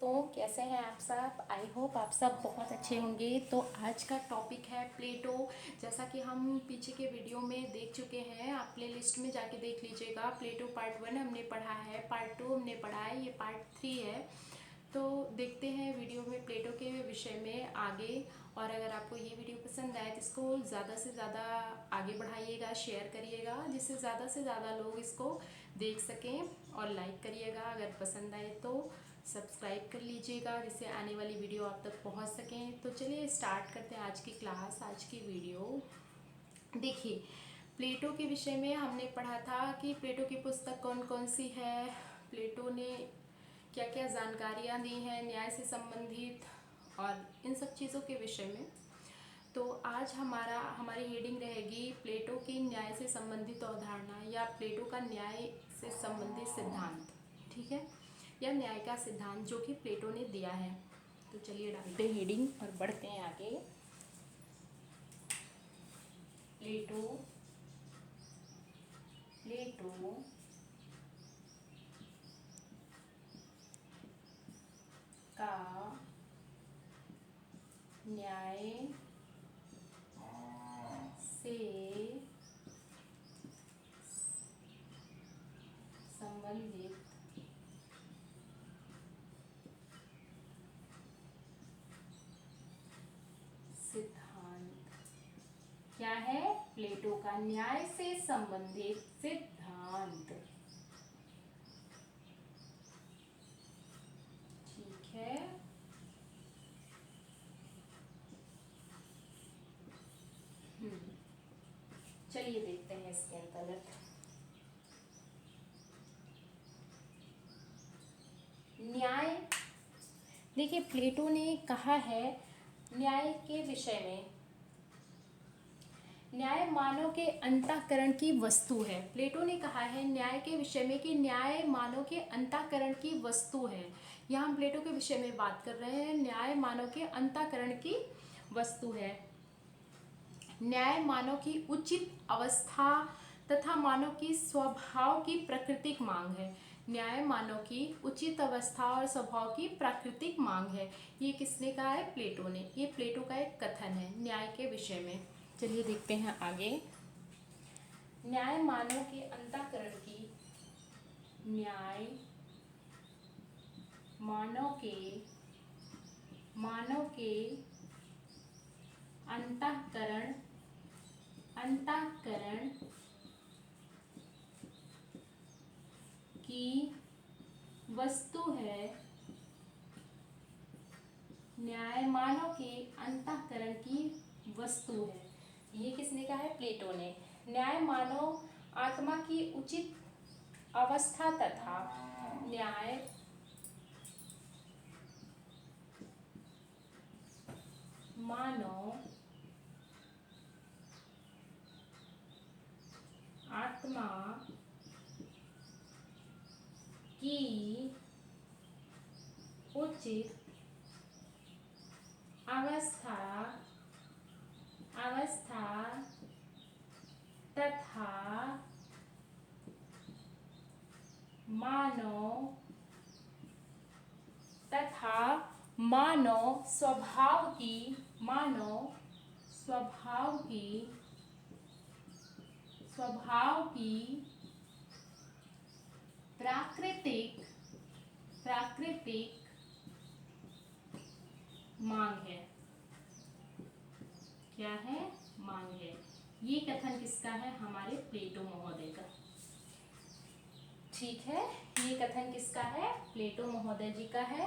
दोस्तों, कैसे हैं आप सब। आई होप आप सब बहुत अच्छे होंगे। तो आज का टॉपिक है प्लेटो। जैसा कि हम पीछे के वीडियो में देख चुके हैं, आप प्ले लिस्ट में जाके देख लीजिएगा। प्लेटो पार्ट 1 हमने पढ़ा है, पार्ट 2 हमने पढ़ा है, ये पार्ट 3 है। तो देखते हैं वीडियो में प्लेटो के विषय में आगे। और अगर आपको ये वीडियो पसंद आए तो इसको ज़्यादा से ज़्यादा आगे बढ़ाइएगा, शेयर करिएगा, जिससे ज़्यादा से ज़्यादा लोग इसको देख सकें। और लाइक करिएगा, अगर पसंद आए तो सब्सक्राइब कर लीजिएगा, जिससे आने वाली वीडियो आप तक पहुंच सकें। तो चलिए स्टार्ट करते हैं आज की क्लास, आज की वीडियो। देखिए, प्लेटो के विषय में हमने पढ़ा था कि प्लेटो की पुस्तक कौन कौन सी है, प्लेटो ने क्या क्या जानकारियाँ दी हैं न्याय से संबंधित, और इन सब चीज़ों के विषय में। तो आज हमारी हेडिंग रहेगी प्लेटो की न्याय से संबंधित अवधारणा, या प्लेटो का न्याय से संबंधित सिद्धांत, ठीक है, या न्याय का सिद्धांत जो कि प्लेटो ने दिया है। तो चलिए डालते हैं हेडिंग और बढ़ते हैं आगे। प्लेटो का न्याय से संबंधित सिद्धांत क्या है? प्लेटो का न्याय से संबंधित सिद्धांत, ठीक है। चलिए देखते हैं इसके अंतर्गत। न्याय, देखिए प्लेटो ने कहा है न्याय के विषय में, न्याय मानव के अंतःकरण की वस्तु है। प्लेटो ने कहा है न्याय के विषय में कि न्याय मानव के अंतःकरण की वस्तु है। यहाँ हम प्लेटो के विषय में बात कर रहे हैं, न्याय मानव के अंतःकरण की वस्तु है। न्याय मानव की उचित अवस्था तथा मानव की स्वभाव की प्राकृतिक मांग है। न्याय मानव की उचित अवस्था और स्वभाव की प्राकृतिक मांग है। ये किसने कहा है? प्लेटो ने। ये प्लेटो का एक कथन है न्याय के विषय में। चलिए देखते हैं आगे। न्याय मानव के अंतःकरण की, न्याय मानव के अंतःकरण की वस्तु है। न्याय मानव के अंतःकरण की वस्तु है। ये किसने कहा है? प्लेटो ने। न्याय मानव आत्मा की उचित अवस्था तथा न्याय मानव आत्मा की उचित अवस्था तथा मानव स्वभाव की प्राकृतिक मांग है। क्या है? मांग है। ये कथन किसका है? हमारे प्लेटो महोदय का, ठीक है। ये कथन किसका है? प्लेटो महोदय जी का है।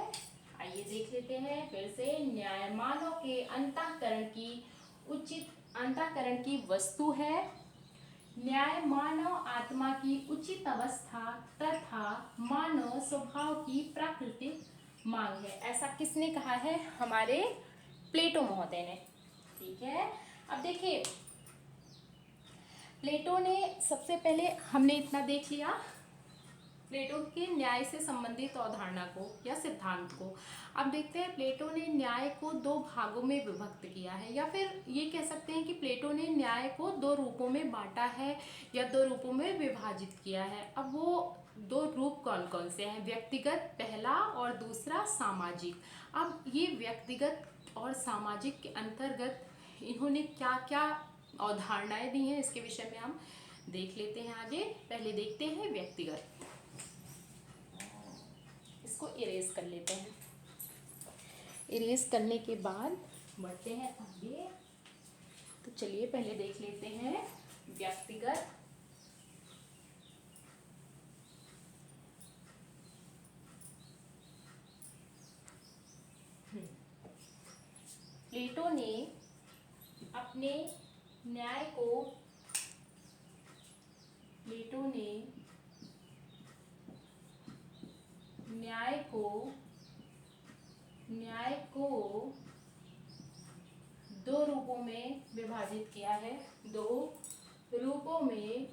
आइए देख लेते हैं फिर से। न्याय मानव के अंतःकरण की वस्तु है। न्याय मानव आत्मा की उचित अवस्था तथा मानव स्वभाव की प्राकृतिक मांग है। ऐसा किसने कहा है? हमारे प्लेटो महोदय ने, ठीक है। अब देखिए, प्लेटो ने सबसे पहले हमने इतना देख लिया प्लेटो के न्याय से संबंधित अवधारणा को या सिद्धांत को। अब देखते हैं प्लेटो ने न्याय को दो भागों में विभक्त किया है, या फिर ये कह सकते हैं कि प्लेटो ने न्याय को दो रूपों में बांटा है या दो रूपों में विभाजित किया है। अब वो दो रूप कौन कौन से हैं? व्यक्तिगत पहला और दूसरा सामाजिक। अब ये व्यक्तिगत और सामाजिक के अंतर्गत इन्होंने क्या क्या अवधारणाएं दी हैं, इसके विषय में हम देख लेते हैं आगे। पहले देखते हैं व्यक्तिगत, इसको इरेज कर लेते हैं। इरेज करने के बाद बढ़ते हैं आगे। तो चलिए पहले देख लेते हैं व्यक्तिगत। प्लेटो ने अपने न्याय को दो रूपों में विभाजित किया है। दो रूपों में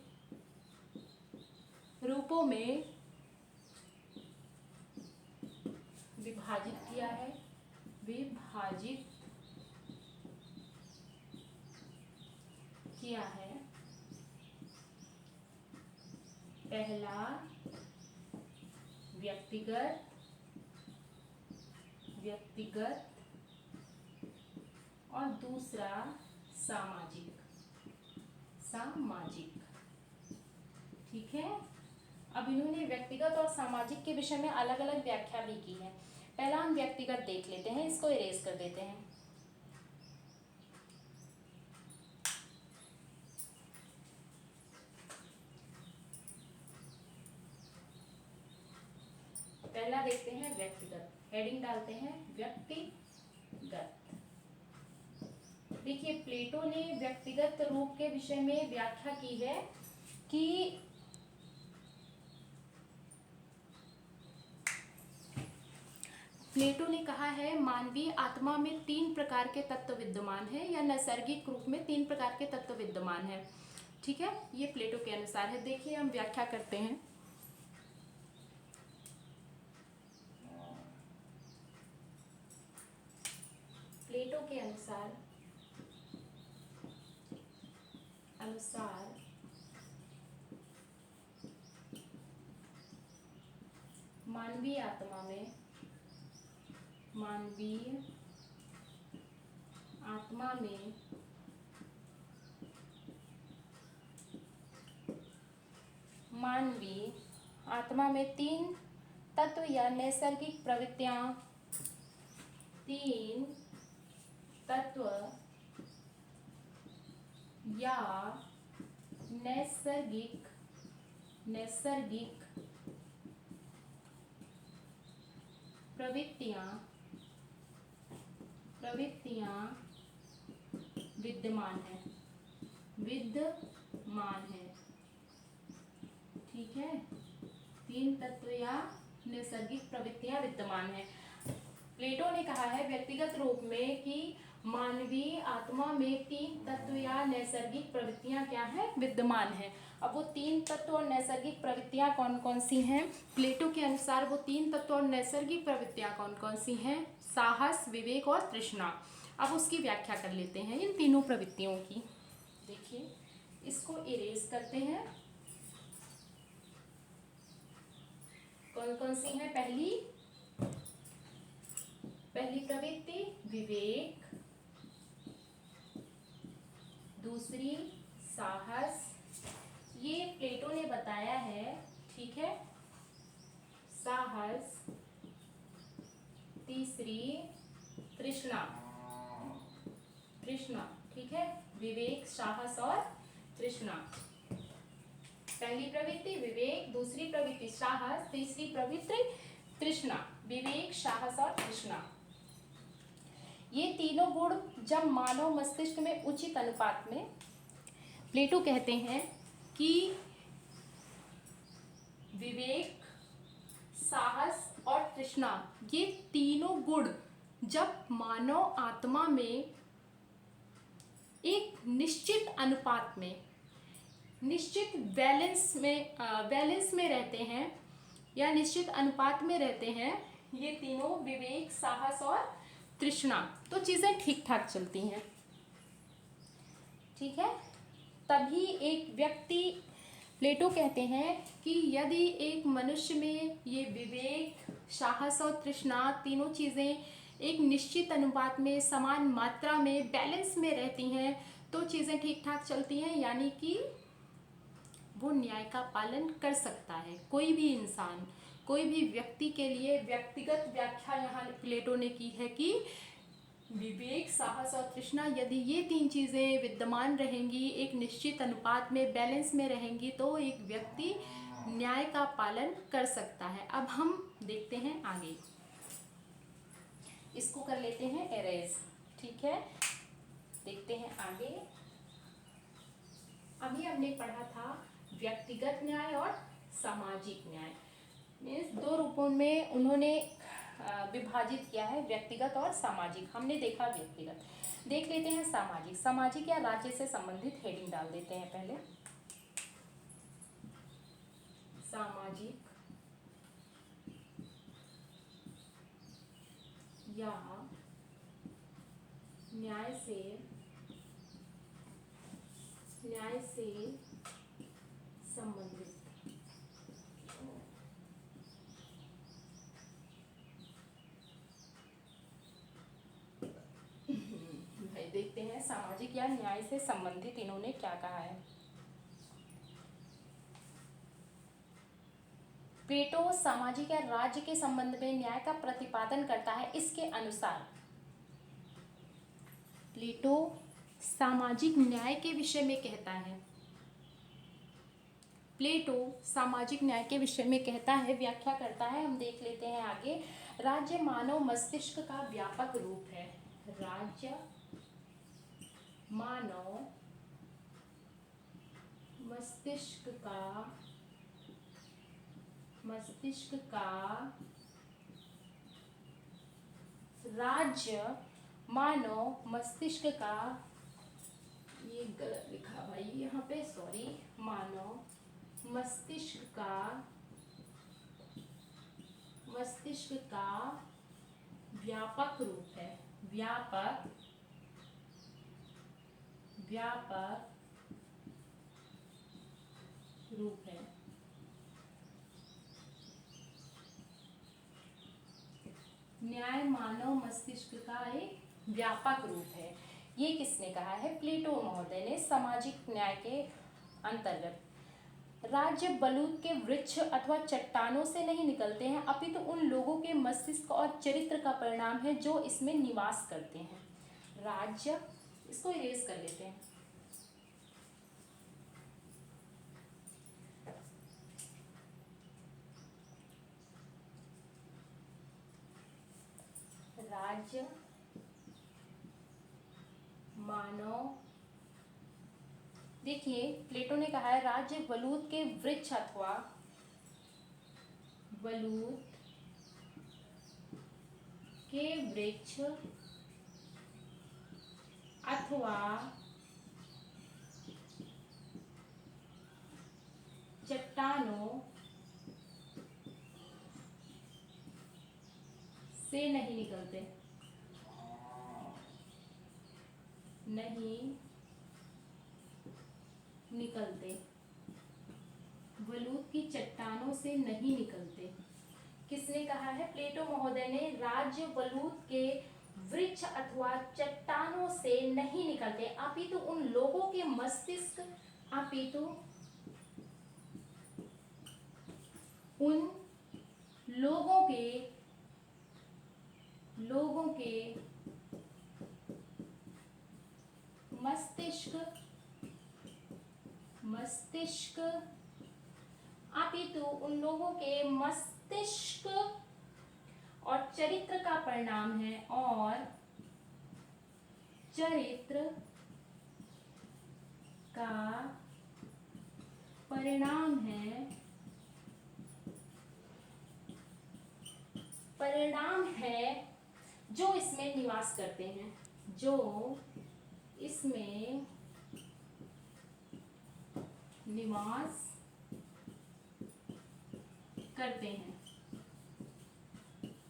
विभाजित किया है। पहला व्यक्तिगत और दूसरा सामाजिक। ठीक है। अब इन्होंने व्यक्तिगत और सामाजिक के विषय में अलग अलग व्याख्या भी की है। पहला हम व्यक्तिगत देख लेते हैं, इसको इरेज कर देते हैं। पहला देखते हैं व्यक्तिगत, हेडिंग डालते हैं व्यक्तिगत। देखिए प्लेटो ने व्यक्तिगत रूप के विषय में व्याख्या की है कि प्लेटो ने कहा है मानवीय आत्मा में 3 प्रकार के तत्व विद्यमान हैं, या नैसर्गिक रूप में 3 प्रकार के तत्व विद्यमान हैं। ठीक है, ये प्लेटो के अनुसार है। देखिए हम व्याख्या करते हैं। प्लेटो के अनुसार मानवीय आत्मा में 3 तत्व या नैसर्गिक प्रवृत्तियां, 3 तत्व या नैसर्गिक प्रवृत्तियां विद्यमान है। ठीक है, 3 तत्व या नैसर्गिक प्रवृत्तियां विद्यमान है। प्लेटो ने कहा है व्यक्तिगत रूप में कि मानवीय आत्मा में 3 तत्व या नैसर्गिक प्रवृत्तियां क्या है? विद्यमान है। अब वो 3 तत्व और नैसर्गिक प्रवृत्तियां कौन कौन सी हैं? प्लेटो के अनुसार वो 3 तत्व और नैसर्गिक प्रवृत्तियां कौन कौन सी हैं? साहस, विवेक और तृष्णा। अब उसकी व्याख्या कर लेते हैं इन तीनों प्रवृत्तियों की। देखिए इसको इरेज करते हैं। कौन कौन सी है? पहली प्रवृत्ति विवेक, दूसरी साहस, ये प्लेटो ने बताया है। ठीक है, साहस। तीसरी तृष्णा। ठीक है, विवेक, साहस और तृष्णा। पहली प्रवृत्ति विवेक, दूसरी प्रवृत्ति साहस, तीसरी प्रवृत्ति तृष्णा। विवेक, साहस और तृष्णा, ये तीनों गुण जब मानव मस्तिष्क में उचित अनुपात में, प्लेटो कहते हैं कि विवेक, साहस और तृष्णा, ये तीनों गुण जब मानव आत्मा में एक निश्चित अनुपात में, निश्चित बैलेंस में रहते हैं या निश्चित अनुपात में रहते हैं, ये तीनों विवेक, साहस और तृष्णा, तो चीजें ठीक ठाक चलती हैं। ठीक है, तभी एक व्यक्ति प्लेटो कहते हैं कि यदि एक मनुष्य में ये विवेक, साहस और तृष्णा तीनों चीज़ें एक निश्चित अनुपात में, समान मात्रा में, बैलेंस में रहती हैं तो चीज़ें ठीक ठाक चलती हैं, यानी कि वो न्याय का पालन कर सकता है। कोई भी इंसान, कोई भी व्यक्ति के लिए व्यक्तिगत व्याख्या यहाँ प्लेटो ने की है कि विवेक, साहस और तृष्णा, यदि ये तीन चीज़ें विद्यमान रहेंगी, एक निश्चित अनुपात में, बैलेंस में रहेंगी, तो एक व्यक्ति न्याय का पालन कर सकता है। अब हम देखते हैं आगे, इसको कर लेते हैं एरेज। ठीक है, देखते हैं आगे। अभी हमने पढ़ा था व्यक्तिगत न्याय और सामाजिक न्याय। मीन्स दो रूपों में उन्होंने विभाजित किया है, व्यक्तिगत और सामाजिक। हमने देखा व्यक्तिगत, देख लेते हैं सामाजिक। सामाजिक या राज्य से संबंधित हेडिंग डाल देते हैं पहले। सामाजिक या न्याय से संबंधित। भाई देखते हैं सामाजिक या न्याय से संबंधित इन्होंने क्या कहा है। प्लेटो सामाजिक या राज्य के संबंध में न्याय का प्रतिपादन करता है। इसके अनुसार प्लेटो सामाजिक न्याय के विषय में कहता है, प्लेटो सामाजिक न्याय के विषय में कहता है, व्याख्या करता है। हम देख लेते हैं आगे। राज्य मानव मस्तिष्क का व्यापक रूप है। राज्य मानव मस्तिष्क का राज्य मानव मस्तिष्क का, ये गलत लिखा भाई यहाँ पे, सॉरी, मानव मस्तिष्क का व्यापक रूप है। व्यापक रूप है। न्याय मानव मस्तिष्क का एक व्यापक रूप है। ये किसने कहा है? प्लेटो महोदय ने सामाजिक न्याय के अंतर्गत। राज्य बलूत के वृक्ष अथवा चट्टानों से नहीं निकलते हैं, अपितु उन लोगों के मस्तिष्क और चरित्र का परिणाम है जो इसमें निवास करते हैं। राज्य, इसको इरेज कर लेते हैं। राज्य मानव, देखिए प्लेटो ने कहा है राज्य बलूत के वृक्ष अथवा चट्टानों से नहीं निकलते। बलूत की चट्टानों से नहीं निकलते। किसने कहा है? प्लेटो महोदय ने राज्य बलूत के वृक्ष अथवा चट्टानों से नहीं निकलते, अपितु उन लोगों के मस्तिष्क, उन लोगों के मस्तिष्क, अपितु उन लोगों के मस्तिष्क और चरित्र का परिणाम है, और चरित्र का परिणाम है जो इसमें निवास करते हैं,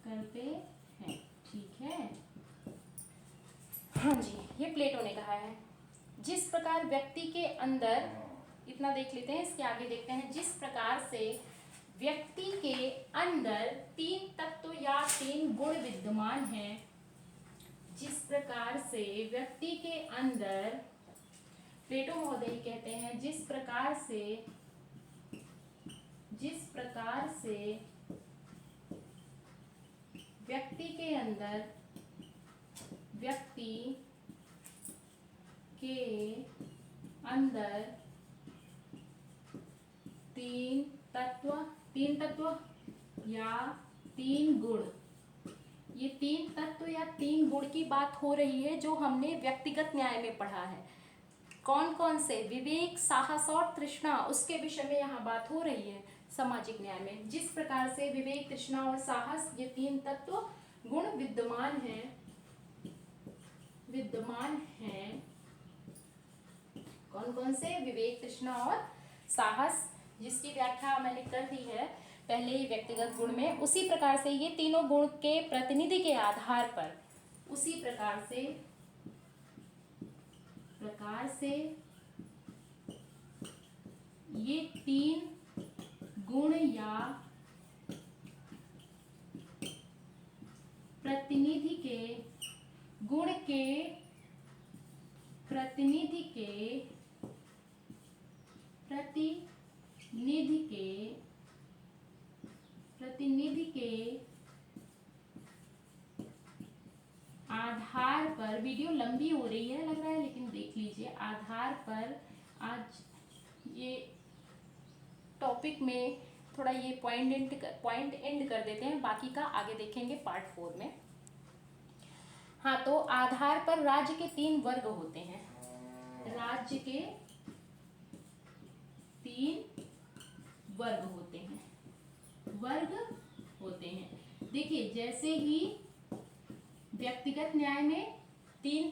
करते हैं। ठीक है, हाँ जी, ये प्लेटो ने कहा है। जिस प्रकार व्यक्ति के अंदर इतना देख लेते हैं। इसके आगे देखते हैं, जिस प्रकार से व्यक्ति के अंदर 3 तत्व या 3 गुण विद्यमान हैं, जिस प्रकार से व्यक्ति के अंदर, प्लेटो महोदय कहते हैं, जिस प्रकार से व्यक्ति के अंदर 3 तत्व या 3 गुण, ये 3 तत्व या 3 गुण की बात हो रही है जो हमने व्यक्तिगत न्याय में पढ़ा है। कौन कौन से? विवेक, साहस और तृष्णा, उसके विषय में यहाँ बात हो रही है सामाजिक न्याय में। जिस प्रकार से विवेक, तृष्णा और साहस, ये 3 तत्व गुण विद्यमान हैं। कौन कौन से? विवेक, तृष्णा और साहस, जिसकी व्याख्या मैंने कर दी है पहले ही व्यक्तिगत गुण में। उसी प्रकार से ये तीनों गुण के प्रतिनिधि के आधार पर, उसी प्रकार से ये 3 गुण या प्रतिनिधि के आधार पर, वीडियो लंबी हो रही है लग रहा है, लेकिन देख लीजिए, आधार पर आज ये टॉपिक में थोड़ा ये पॉइंट एंड कर देते हैं, बाकी का आगे देखेंगे पार्ट 4 में। हाँ, तो आधार पर राज्य के 3 वर्ग होते हैं। राज्य के 3 वर्ग होते हैं। देखिए, जैसे ही व्यक्तिगत न्याय में 3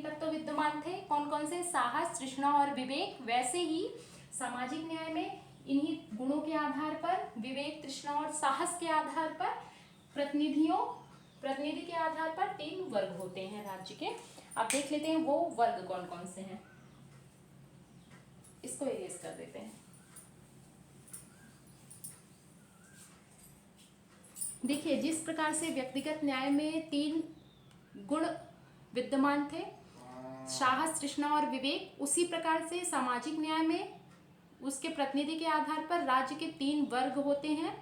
तत्व विद्यमान थे, कौन कौन से? साहस, तृष्णा और विवेक। वैसे ही सामाजिक न्याय में इन्हीं गुणों के आधार पर, विवेक, तृष्णा और साहस के आधार पर, प्रतिनिधि के आधार पर 3 वर्ग होते हैं राज्य के। अब देख लेते हैं वो वर्ग कौन कौन से हैं। इसको इरेज कर देते हैं। देखिए, जिस प्रकार से व्यक्तिगत न्याय में 3 गुण विद्यमान थे, साहस, तृष्णा और विवेक, उसी प्रकार से सामाजिक न्याय में उसके प्रतिनिधि के आधार पर राज्य के 3 वर्ग होते हैं।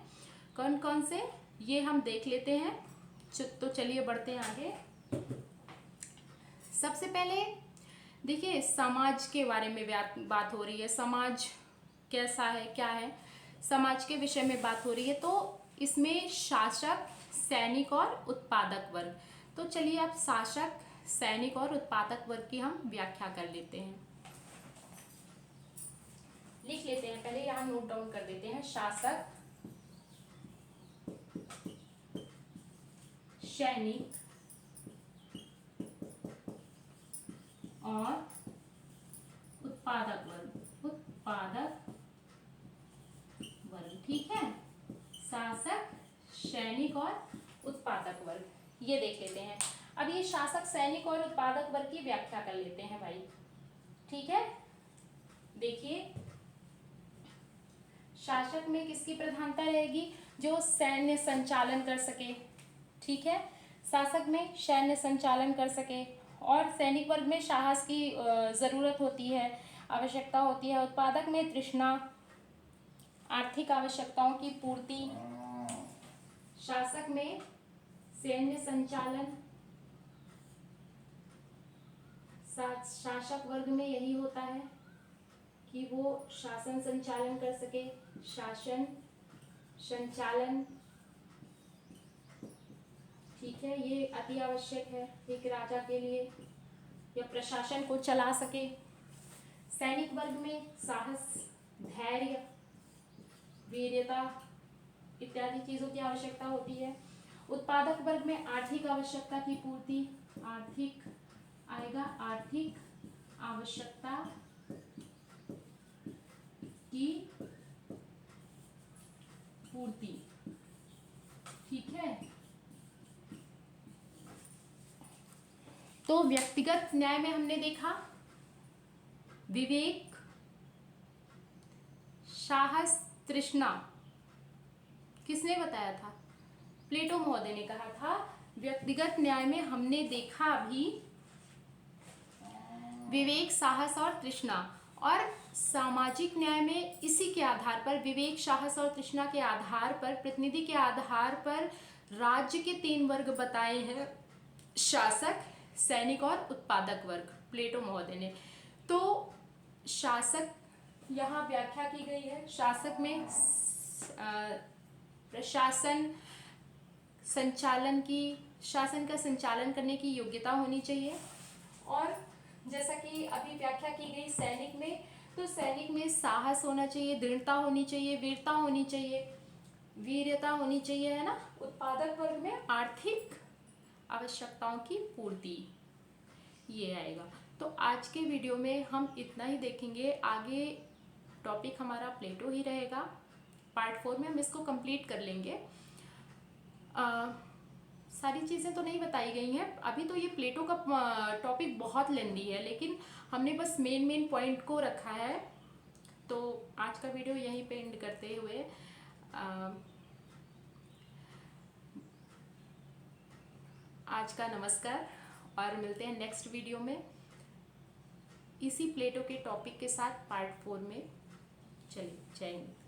कौन कौन से? ये हम देख लेते हैं। तो चलिए बढ़ते हैं आगे। सबसे पहले देखिए, समाज के बारे में बात हो रही है। समाज कैसा है, क्या है, समाज के विषय में बात हो रही है। तो इसमें शासक, सैनिक और उत्पादक वर्ग। तो चलिए अब शासक, सैनिक और उत्पादक वर्ग की हम व्याख्या कर लेते हैं, लिख लेते हैं। पहले यहाँ नोट डाउन कर देते हैं। शासक, सैनिक और उत्पादक वर्ग। ठीक है, शासक, सैनिक और उत्पादक वर्ग, ये देख लेते हैं। अब ये शासक, सैनिक और उत्पादक वर्ग की व्याख्या कर लेते हैं भाई। ठीक है, देखिए, शासक में किसकी प्रधानता रहेगी? जो सैन्य संचालन कर सके। ठीक है, शासक में सैन्य संचालन कर सके। और सैनिक वर्ग में साहस की जरूरत होती है, आवश्यकता होती है। उत्पादक में तृष्णा, आर्थिक आवश्यकताओं की पूर्ति। शासक में सैन्य संचालन, शासक वर्ग में यही होता है कि वो शासन संचालन कर सके। शासन संचालन, ठीक है, ये अति आवश्यक है एक राजा के लिए, या प्रशासन को चला सके। सैनिक वर्ग में साहस, धैर्य, वीरता इत्यादि चीजों की आवश्यकता होती है। उत्पादक वर्ग में आर्थिक आवश्यकता की पूर्ति, आर्थिक आवश्यकता की पूर्ति। ठीक है, तो व्यक्तिगत न्याय में हमने देखा विवेक, साहस, तृष्णा किसने बताया था? प्लेटो महोदय ने कहा था। व्यक्तिगत न्याय में हमने देखा अभी विवेक, साहस और तृष्णा, और सामाजिक न्याय में इसी के आधार पर विवेक, साहस और तृष्णा के आधार पर, प्रतिनिधि के आधार पर राज्य के 3 वर्ग बताए हैं, शासक, सैनिक और उत्पादक वर्ग, प्लेटो महोदय ने। तो शासक यहाँ व्याख्या की गई है। शासक में प्रशासन शासन का संचालन करने की योग्यता होनी चाहिए। और जैसा कि अभी व्याख्या की गई सैनिक में, तो सैनिक में साहस होना चाहिए, दृढ़ता होनी चाहिए, वीरता होनी चाहिए, वीरता होनी चाहिए, है ना। उत्पादक वर्ग में आर्थिक आवश्यकताओं की पूर्ति, ये आएगा। तो आज के वीडियो में हम इतना ही देखेंगे। आगे टॉपिक हमारा प्लेटो ही रहेगा। पार्ट 4 में हम इसको कंप्लीट कर लेंगे। सारी चीज़ें तो नहीं बताई गई हैं अभी, तो ये प्लेटो का टॉपिक बहुत लेंदी है, लेकिन हमने बस मेन पॉइंट को रखा है। तो आज का वीडियो यहीं पे एंड करते हुए आज का नमस्कार, और मिलते हैं नेक्स्ट वीडियो में इसी प्लेटो के टॉपिक के साथ पार्ट 4 में। चलिए, जय हिंद।